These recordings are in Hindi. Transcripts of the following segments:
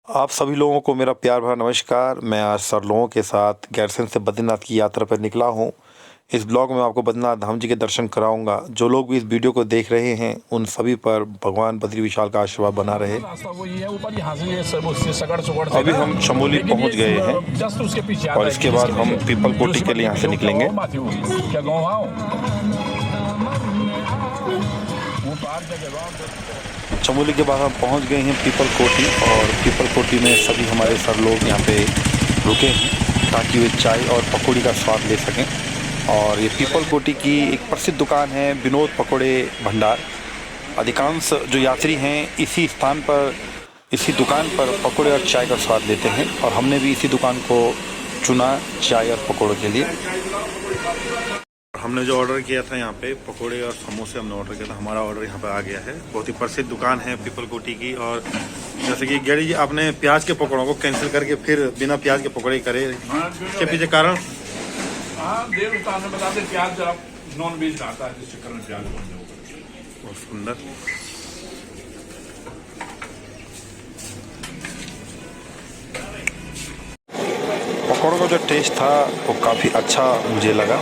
आप सभी लोगों को मेरा प्यार भरा नमस्कार। मैं आज सर लोगों के साथ गैरसैंण से बद्रीनाथ की यात्रा पर निकला हूँ। इस ब्लॉग में आपको बद्रीनाथ धाम जी के दर्शन कराऊंगा। जो लोग भी इस वीडियो को देख रहे हैं उन सभी पर भगवान बद्री विशाल का आशीर्वाद बना रहे। अभी हम चमोली पहुँच गए हैं और इसके बाद हम पीपल कोटी के लिए यहाँ से निकलेंगे। चमोली के बाद हम पहुंच गए हैं पीपल कोटी और पीपल कोटी में सभी हमारे सर लोग यहाँ पे रुके हैं ताकि वे चाय और पकौड़ी का स्वाद ले सकें। और ये पीपल कोटी की एक प्रसिद्ध दुकान है विनोद पकौड़े भंडार। अधिकांश जो यात्री हैं इसी स्थान पर, इसी दुकान पर पकौड़े और चाय का स्वाद लेते हैं और हमने भी इसी दुकान को चुना चाय और पकौड़ों के लिए। हमने जो ऑर्डर किया था यहाँ पे पकोड़े और समोसे हमने ऑर्डर किया था, हमारा ऑर्डर यहाँ पे आ गया है। बहुत ही प्रसिद्ध दुकान है पीपल कोटी की। और जैसे कि गैरी जी आपने प्याज के पकौड़ों को कैंसिल करके फिर बिना प्याज के पकौड़े करे, इसके पीछे कारण? बहुत सुंदर। पकौड़ों का जो टेस्ट था वो काफ़ी अच्छा मुझे लगा।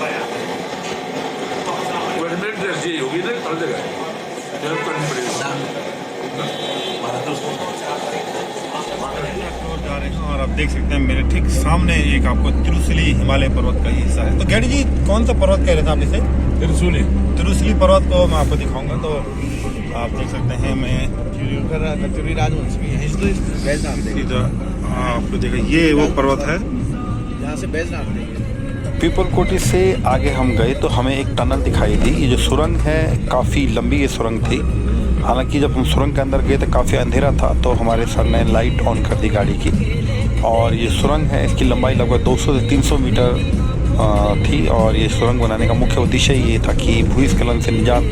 और आप देख सकते हैं मेरे ठीक सामने एक आपको तिरुसली हिमालय पर्वत का हिस्सा है। तो गैरी जी कौन सा पर्वत कह रहे थे आप इसे? तिरुसली पर्वत को मैं आपको दिखाऊंगा। तो आप देख सकते हैं मैं आपको देखा ये वो पर्वत है यहाँ से पीपल कोटी से आगे हम गए तो हमें एक टनल दिखाई दी। ये जो सुरंग है काफ़ी लंबी ये सुरंग थी। हालांकि जब हम सुरंग के अंदर गए तो काफ़ी अंधेरा था तो हमारे सर ने लाइट ऑन कर दी गाड़ी की। और ये सुरंग है, इसकी लंबाई लगभग 200 से 300 मीटर थी। और ये सुरंग बनाने का मुख्य उद्देश्य ये था कि भूस्खलन से निजात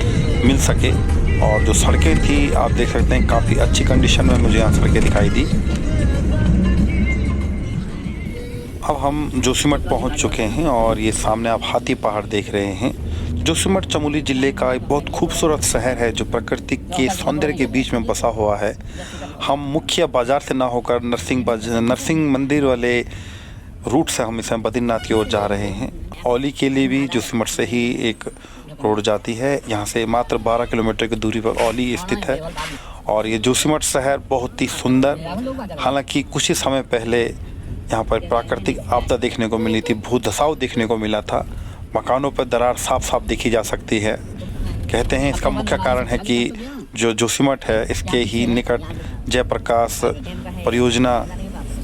मिल सके। और जो सड़कें थी आप देख सकते हैं काफ़ी अच्छी कंडीशन में मुझे यहाँ सड़कें दिखाई दी। अब हम जोशीमठ पहुंच चुके हैं और ये सामने आप हाथी पहाड़ देख रहे हैं। जोशीमठ चमोली ज़िले का एक बहुत खूबसूरत शहर है जो प्रकृति के सौंदर्य के बीच में बसा हुआ है। हम मुख्य बाज़ार से ना होकर नरसिंह मंदिर वाले रूट से हम इसमें बद्रीनाथ की ओर जा रहे हैं। औली के लिए भी जोशीमठ से ही एक रोड जाती है। यहाँ से मात्र 12 किलोमीटर की दूरी पर औली स्थित है। और ये जोशीमठ शहर बहुत ही सुंदर, हालांकि कुछ ही समय पहले यहाँ पर प्राकृतिक आपदा देखने को मिली थी, भूधसाव देखने को मिला था। मकानों पर दरार साफ साफ देखी जा सकती है। कहते हैं इसका मुख्य कारण है कि जो जोशीमठ है इसके ही निकट जयप्रकाश परियोजना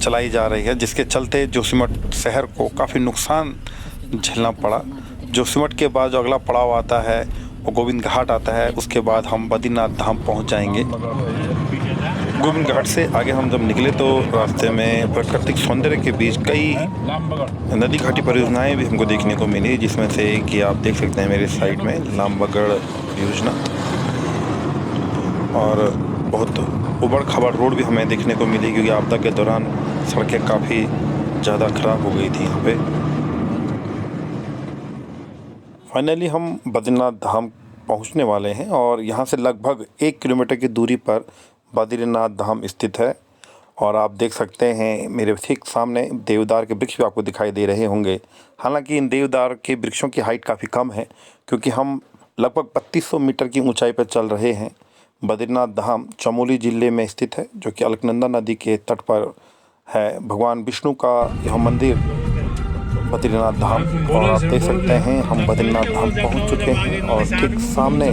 चलाई जा रही है, जिसके चलते जोशीमठ शहर को काफ़ी नुकसान झेलना पड़ा। जोशीमठ के बाद जो अगला पड़ाव आता है वो गोविंद घाट आता है। उसके बाद हम बद्रीनाथ धाम पहुँच जाएंगे। गोविंद घाट से आगे हम जब निकले तो रास्ते में प्राकृतिक सौंदर्य के बीच कई नदी घाटी परियोजनाएं भी हमको देखने को मिली, जिसमें से कि आप देख सकते हैं मेरे साइड में लामबगड़ परियोजना। और बहुत उबड़ खाबड़ रोड भी हमें देखने को मिली क्योंकि आपदा के दौरान सड़कें काफ़ी ज़्यादा खराब हो गई थी यहाँ पे। फाइनली हम बद्रीनाथ धाम पहुँचने वाले हैं और यहाँ से लगभग 1 किलोमीटर की दूरी पर बद्रीनाथ धाम स्थित है। और आप देख सकते हैं मेरे ठीक सामने देवदार के वृक्ष भी आपको दिखाई दे रहे होंगे। हालांकि इन देवदार के वृक्षों की हाइट काफ़ी कम है क्योंकि हम लगभग 3200 मीटर की ऊंचाई पर चल रहे हैं। बद्रीनाथ धाम चमोली ज़िले में स्थित है जो कि अलकनंदा नदी के तट पर है। भगवान विष्णु का यह मंदिर बद्रीनाथ धाम। और आप देख सकते हैं हम बद्रीनाथ धाम पहुँच चुके हैं और ठीक सामने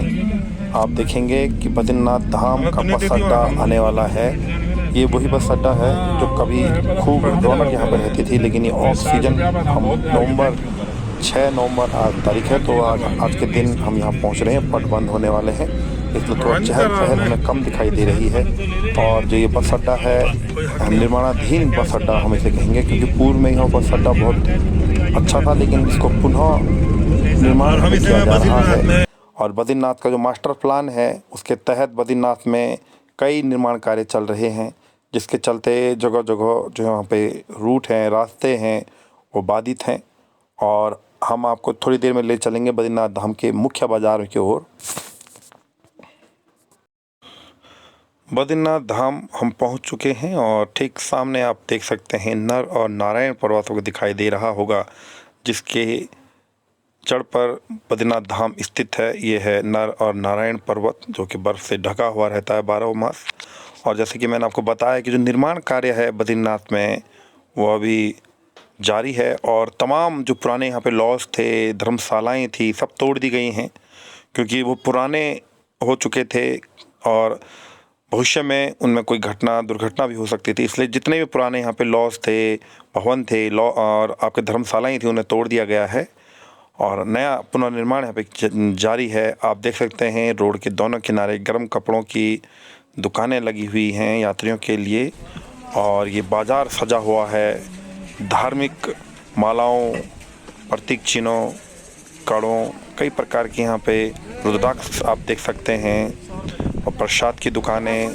आप देखेंगे कि बद्रीनाथ धाम का बस अड्डा आने वाला है। ये वही बस अड्डा है जो कभी खूब रौनक यहाँ पर रहती थी, लेकिन ये ऑफ सीजन हम 6 नवंबर आज तारीख है तो आज के दिन हम यहाँ पहुँच रहे हैं। पट बंद होने वाले हैं इसलिए थोड़ा चहल पहल हमें कम दिखाई दे रही है। और जो ये बस अड्डा है निर्माणाधीन बस अड्डा हम इसे कहेंगे क्योंकि पूर्व में यह बस अड्डा बहुत अच्छा था, लेकिन इसको पुनः निर्माण किया जा रहा है। और बद्रीनाथ का जो मास्टर प्लान है उसके तहत बद्रीनाथ में कई निर्माण कार्य चल रहे हैं, जिसके चलते जगह जगह जो यहाँ पे रूट हैं, रास्ते हैं, वो बाधित हैं। और हम आपको थोड़ी देर में ले चलेंगे बद्रीनाथ धाम के मुख्य बाजार की ओर। बद्रीनाथ धाम हम पहुंच चुके हैं और ठीक सामने आप देख सकते हैं नर और नारायण पर्वतों को दिखाई दे रहा होगा, जिसके चढ़ पर बद्रीनाथ धाम स्थित है। ये है नर और नारायण पर्वत, जो कि बर्फ़ से ढका हुआ रहता है 12 मास। और जैसे कि मैंने आपको बताया कि जो निर्माण कार्य है बद्रीनाथ में, वो अभी जारी है और तमाम जो पुराने यहाँ पे लॉज थे, धर्मशालाएँ थी, सब तोड़ दी गई हैं, क्योंकि वो पुराने हो चुके थे और भविष्य में उनमें कोई दुर्घटना भी हो सकती थी। इसलिए जितने भी पुराने यहाँ पे लॉज थे, भवन थे, लॉ और आपके धर्मशालाएँ थी, उन्हें तोड़ दिया गया है और नया पुनर्निर्माण यहाँ पे जारी है। आप देख सकते हैं रोड के दोनों किनारे गर्म कपड़ों की दुकानें लगी हुई हैं यात्रियों के लिए, और ये बाज़ार सजा हुआ है धार्मिक मालाओं, प्रतीक चिन्हों, कड़ों, कई प्रकार की यहाँ पे रुद्राक्ष आप देख सकते हैं और प्रसाद की दुकानें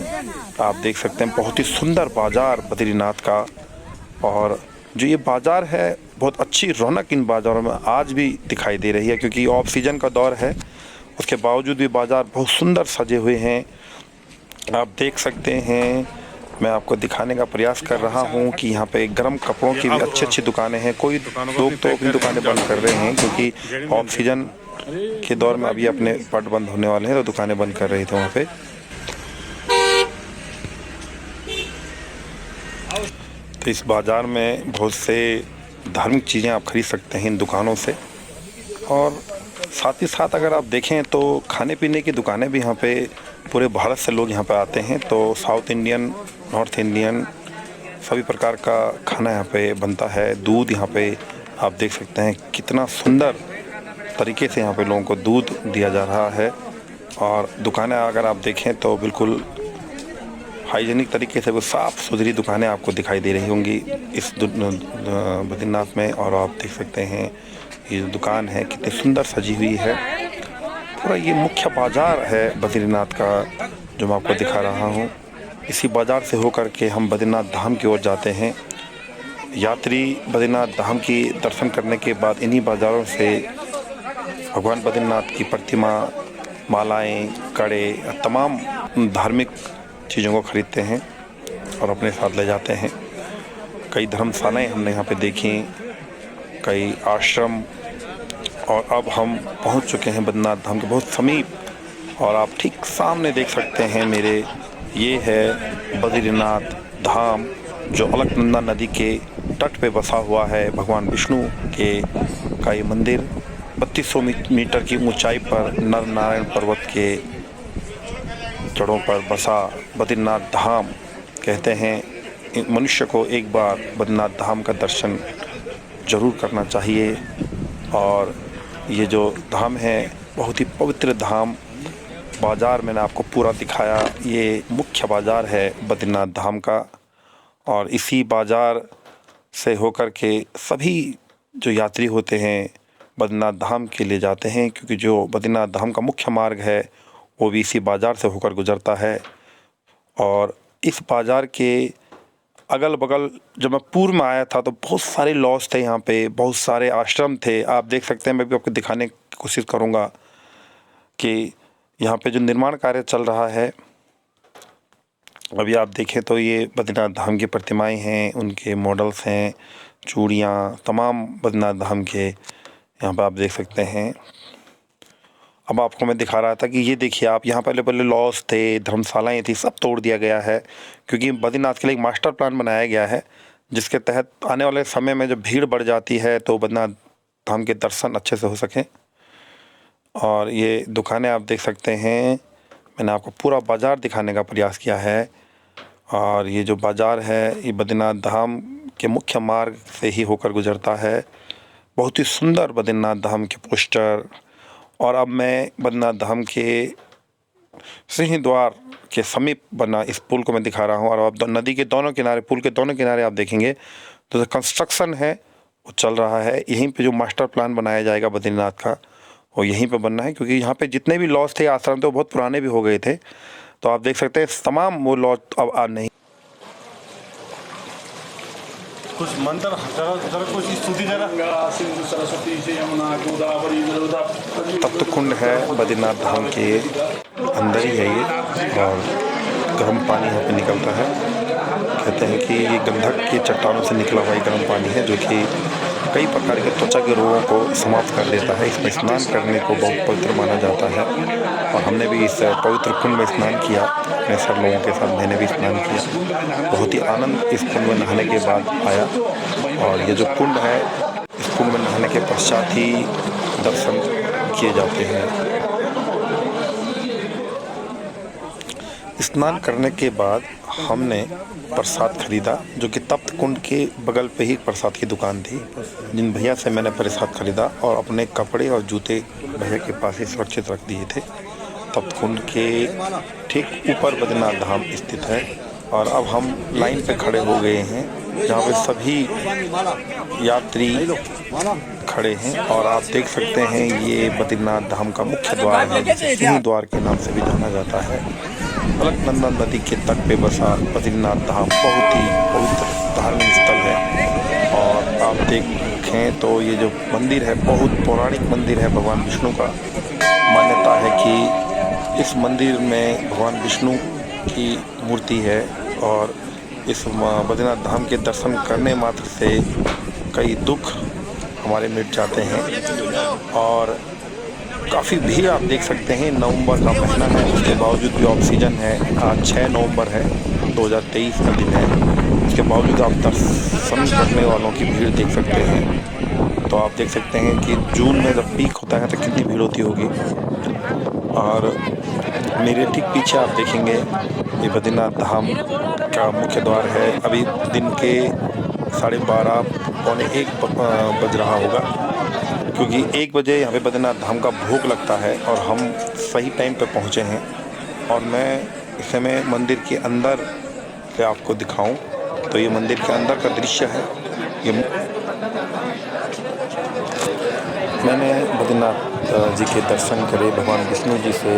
आप देख सकते हैं। बहुत ही सुंदर बाज़ार बद्रीनाथ का, और जो ये बाज़ार है बहुत अच्छी रौनक इन बाज़ारों में आज भी दिखाई दे रही है, क्योंकि ऑफ सीजन का दौर है। उसके बावजूद भी बाज़ार बहुत सुंदर सजे हुए हैं। आप देख सकते हैं, मैं आपको दिखाने का प्रयास कर रहा हूं कि यहाँ पे गर्म कपड़ों की भी अच्छी दुकानें हैं। कोई लोग तो अपनी दुकानें बंद कर रहे हैं, क्योंकि ऑफ सीजन के दौर में अभी अपने पट बंद होने वाले हैं, तो दुकानें बंद कर रही थी वहाँ पे। तो इस बाज़ार में बहुत से धार्मिक चीज़ें आप खरीद सकते हैं इन दुकानों से, और साथ ही साथ अगर आप देखें तो खाने पीने की दुकानें भी यहाँ पे पूरे भारत से लोग यहाँ पे आते हैं। तो साउथ इंडियन, नॉर्थ इंडियन सभी प्रकार का खाना यहाँ पे बनता है। दूध यहाँ पे आप देख सकते हैं कितना सुंदर तरीके से यहाँ पे लोगों को दूध दिया जा रहा है, और दुकानें अगर आप देखें तो बिल्कुल हाइजीनिक तरीके से वो साफ़ सुथरी दुकानें आपको दिखाई दे रही होंगी इस बद्रीनाथ में। और आप देख सकते हैं ये जो दुकान है कितनी सुंदर सजी हुई है। पूरा ये मुख्य बाज़ार है बद्रीनाथ का, जो मैं आपको दिखा रहा हूँ। इसी बाज़ार से होकर के हम बद्रीनाथ धाम की ओर जाते हैं। यात्री बद्रीनाथ धाम की दर्शन करने के बाद इन्हीं बाज़ारों से भगवान बद्रीनाथ की प्रतिमा, मालाएं, कड़े, तमाम धार्मिक चीज़ों को खरीदते हैं और अपने साथ ले जाते हैं। कई धर्मशालाएं हमने यहाँ पे देखी, कई आश्रम, और अब हम पहुँच चुके हैं बद्रीनाथ धाम के बहुत समीप। और आप ठीक सामने देख सकते हैं मेरे, ये है बद्रीनाथ धाम, जो अलकनंदा नदी के तट पे बसा हुआ है। भगवान विष्णु के का ये मंदिर 3200 मीटर की ऊंचाई पर नर नारायण पर्वत के जड़ों पर बसा बद्रीनाथ धाम। कहते हैं मनुष्य को एक बार बद्रीनाथ धाम का दर्शन जरूर करना चाहिए। और ये जो धाम है बहुत ही पवित्र धाम। बाज़ार मैंने आपको पूरा दिखाया, ये मुख्य बाज़ार है बद्रीनाथ धाम का, और इसी बाज़ार से होकर के सभी जो यात्री होते हैं बद्रीनाथ धाम के लिए जाते हैं, क्योंकि जो बद्रीनाथ धाम का मुख्य मार्ग है वो भी इसी बाज़ार से होकर गुजरता है। और इस बाज़ार के अगल बगल जब मैं पूर्व में आया था तो बहुत सारे लॉज थे यहाँ पे, बहुत सारे आश्रम थे। आप देख सकते हैं, मैं भी आपको दिखाने की कोशिश करूँगा कि यहाँ पे जो निर्माण कार्य चल रहा है, अभी आप देखें तो ये बद्रीनाथ धाम की प्रतिमाएं हैं, उनके मॉडल्स हैं, चूड़ियाँ, तमाम बद्रीनाथ धाम के यहाँ पर आप देख सकते हैं। अब आपको मैं दिखा रहा था कि ये देखिए आप, यहाँ पहले लॉज थे, धर्मशालाएँ थी, सब तोड़ दिया गया है, क्योंकि बद्रीनाथ के लिए एक मास्टर प्लान बनाया गया है, जिसके तहत आने वाले समय में जब भीड़ बढ़ जाती है तो बद्रीनाथ धाम के दर्शन अच्छे से हो सकें। और ये दुकानें आप देख सकते हैं, मैंने आपको पूरा बाज़ार दिखाने का प्रयास किया है। और ये जो बाज़ार है ये बद्रीनाथ धाम के मुख्य मार्ग से ही होकर गुजरता है। बहुत ही सुंदर बद्रीनाथ धाम के पोस्टर। और अब मैं बद्रीनाथ धाम के सिंह द्वार के समीप बना इस पुल को मैं दिखा रहा हूँ। और अब नदी के दोनों किनारे, पुल के दोनों किनारे आप देखेंगे तो जो कंस्ट्रक्शन है वो चल रहा है। यहीं पे जो मास्टर प्लान बनाया जाएगा बद्रीनाथ का, वो यहीं पे बनना है, क्योंकि यहाँ पे जितने भी लॉज थे, आश्रम थे, वो बहुत पुराने भी हो गए थे। तो आप देख सकते हैं तमाम वो लॉज अब नहीं। कुछ मंत्र जरा कुछ स्तुति जरा। तप्त कुंड है बद्रीनाथ धाम के अंदर ही है ये, और गर्म पानी यहाँ पे निकलता है। कहते हैं कि ये गंधक की चट्टानों से निकला हुआ गर्म पानी है, जो कि कई प्रकार के त्वचा के रोगों को समाप्त कर देता है। इसमें स्नान करने को बहुत पवित्र माना जाता है और हमने भी इस पवित्र कुंड में स्नान किया। अपने सब लोगों के साथ मैंने भी स्नान किया। बहुत ही आनंद इस कुंड में नहाने के बाद आया। और ये जो कुंड है, इस कुंड में नहाने के पश्चात ही दर्शन किए जाते हैं। स्नान करने के बाद हमने प्रसाद खरीदा, जो कि तप्त कुंड के बगल पे ही प्रसाद की दुकान थी। जिन भैया से मैंने प्रसाद खरीदा और अपने कपड़े और जूते भैया के पास ही सुरक्षित रख दिए थे। तप्त कुंड के ठीक ऊपर बद्रीनाथ धाम स्थित है और अब हम लाइन पे खड़े हो गए हैं, जहाँ पे सभी यात्री खड़े हैं। और आप देख सकते हैं ये बद्रीनाथ धाम का मुख्य द्वार है, जिसे सिंह द्वार के नाम से भी जाना जाता है। अलकनंदा नदी के तट पे बसा बद्रीनाथ धाम बहुत ही पवित्र धार्मिक स्थल है। और आप देखें तो ये जो मंदिर है बहुत पौराणिक मंदिर है। भगवान विष्णु का मान्यता है कि इस मंदिर में भगवान विष्णु की मूर्ति है और इस बद्रीनाथ धाम के दर्शन करने मात्र से कई दुख हमारे मिट जाते हैं। और काफ़ी भीड़ आप देख सकते हैं। नवंबर का महीना है, उसके बावजूद भी ऑक्सीजन है। आज 6 नवंबर है, 2023 का दिन है। उसके बावजूद आप दर्शन करने वालों की भीड़ देख सकते हैं। तो आप देख सकते हैं कि जून में जब पीक होता है तो कितनी भीड़ होती होगी। और मेरे ठीक पीछे आप देखेंगे ये बद्रीनाथ धाम का मुख्य द्वार है। अभी दिन के 12:30 पौने 1 बज रहा होगा, क्योंकि 1 बजे यहाँ पे बद्रीनाथ धाम का भोग लगता है और हम सही टाइम पे पहुँचे हैं। और मैं इस समय मंदिर के अंदर से आपको दिखाऊं तो ये मंदिर के अंदर का दृश्य है। ये मैंने बद्रीनाथ जी के दर्शन करे, भगवान विष्णु जी से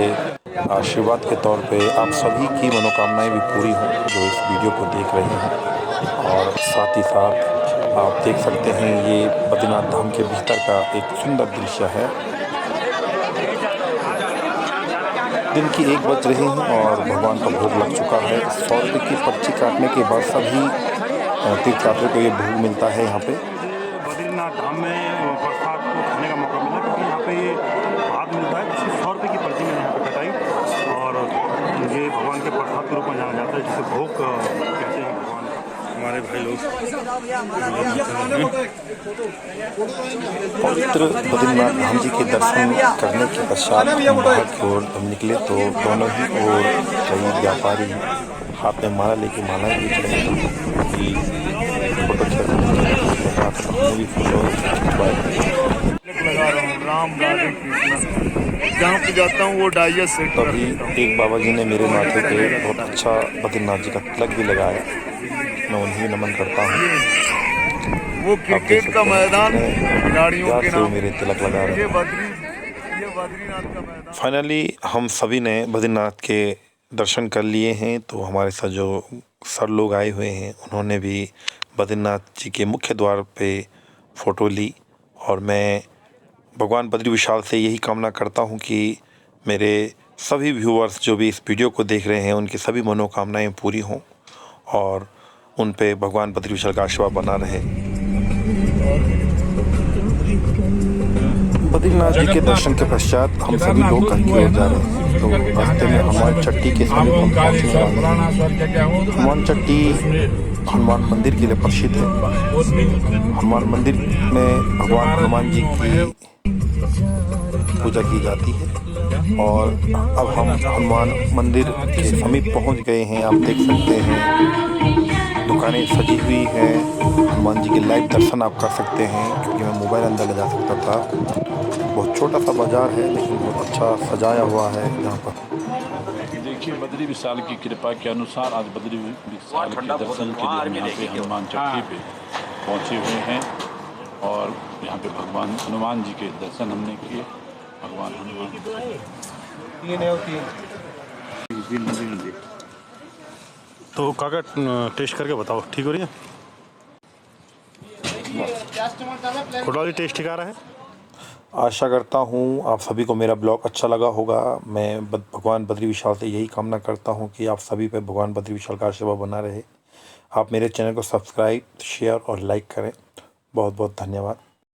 आशीर्वाद के तौर पे आप सभी की मनोकामनाएं भी पूरी हों जो इस वीडियो को देख रहे हैं। और साथ ही साथ आप देख सकते हैं ये बद्रीनाथ धाम के भीतर का एक सुंदर दृश्य है। दिन की 1 बज रही हैं और भगवान का भोग लग चुका है। 100 रुपये की पर्ची काटने के बाद सभी तीर्थयात्रियों को ये भोग मिलता है। यहाँ पे बद्रीनाथ धाम में प्रसाद को खाने का मौका मिला, क्योंकि यहाँ पे ये भाग मिलता है। जिसकी 100 रुपये की पर्ची मैंने यहाँ पे कटाई और ये भगवान के प्रसाद के रूप में जाना जाता है, जिसे भोग कहते हैं। भगवान हमारे भाई लोग पवित्र बद्रीनाथ धाम जी के दर्शन करने के पश्चात हम बाहर की ओर निकले तो दोनों ही ओर कई व्यापारी हाथ में माला लेके मालाएं बेच रहे थे कि फोटो खींचने भी फोटो खिंचवाए। जहाँ पे जाता हूँ वो डाइया सेट। तभी एक बाबा जी ने मेरे माथे पे बहुत अच्छा बद्रीनाथ जी का तिलक भी लगाया। मैं उन्हें नमन करता हूँ। वो क्रिकेट का मैदान खिलाड़ियों के नाम मेरे तिलक लगा रहे हैं। ये बद्रीनाथ का मैदान। फाइनली हम सभी ने बद्रीनाथ के दर्शन कर लिए हैं। तो हमारे साथ जो सर लोग आए हुए हैं उन्होंने भी बद्रीनाथ जी के मुख्य द्वार पे फ़ोटो ली। और मैं भगवान बद्री विशाल से यही कामना करता हूँ कि मेरे सभी व्यूअर्स जो भी इस वीडियो को देख रहे हैं उनकी सभी मनोकामनाएं पूरी हों और उन पे भगवान बद्री विशाल का आशीर्वाद बना रहे। बद्रीनाथ जी के दर्शन के पश्चात हम सभी लोग घर की ओर जा रहे हैं। तो रास्ते में हनुमान चट्टी के समीप हम पहुँचने वाले हैं। हनुमान चट्टी हनुमान मंदिर के लिए प्रसिद्ध है। हनुमान मंदिर में भगवान हनुमान जी की पूजा की जाती है। और अब हम हनुमान मंदिर के समीप पहुंच गए हैं। आप देख सकते हैं दुकानें सजी हुई हैं। हनुमान जी के लाइव दर्शन आप कर सकते हैं, क्योंकि मैं मोबाइल अंदर ले जा सकता था। बहुत छोटा सा बाजार है लेकिन बहुत अच्छा सजाया हुआ है यहाँ पर। देखिए बद्री विशाल की कृपा के अनुसार आज बद्री विशाल के दर्शन के लिए हम यहाँ पे हनुमान चट्टी पे पहुँचे हुए हैं और यहाँ पे भगवान हनुमान जी के दर्शन हमने किए। भगवान हनुमान तो काका टेस्ट करके बताओ, ठीक हो रही है? फोटो टेस्ट ठीक आ रहा है। आशा करता हूँ आप सभी को मेरा ब्लॉग अच्छा लगा होगा। मैं भगवान बद्री विशाल से यही कामना करता हूँ कि आप सभी पे भगवान बद्री विशाल का आशीर्वाद बना रहे। आप मेरे चैनल को सब्सक्राइब, शेयर और लाइक करें। बहुत बहुत धन्यवाद।